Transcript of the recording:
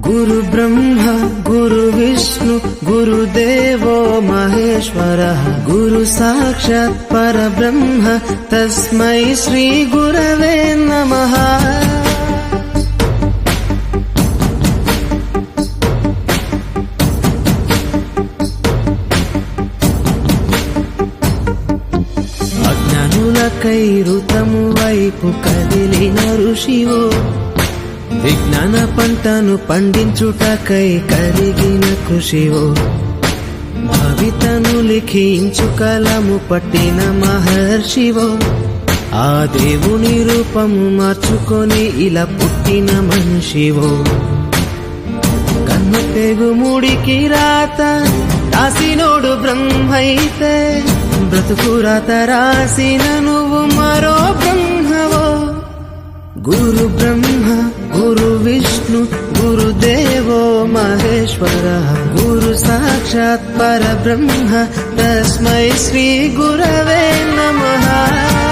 गुरु ब्रह्मा गुरु विष्णु गुरुदेवो महेश्वरः गुरु साक्षात् परब्रह्म तस्मै श्री गुरवे नमः। అజ్ఞానులకై ఋతము వైపు కదిలిన ఋషివో విజ్ఞాన పంటను పండించుటకై కరిగిన కృషివో భవితను లిఖించు కలము పట్టిన మహర్షివో ఆ దేవుని రూపము మార్చుకొని ఇలా పుట్టిన మనిషివో కన్ను తెగు ముడికి రాత రాసినోడు బ్రహ్మైతే బ్రతుకు రాత రాసిన నువ్వు మరో బ్రహ్మవో। गुरु ब्रह्मा गुरु विष्णु गुरुदेवो महेश्वरः गुरु साक्षात् परब्रह्म तस्मै श्री गुरवे नमः।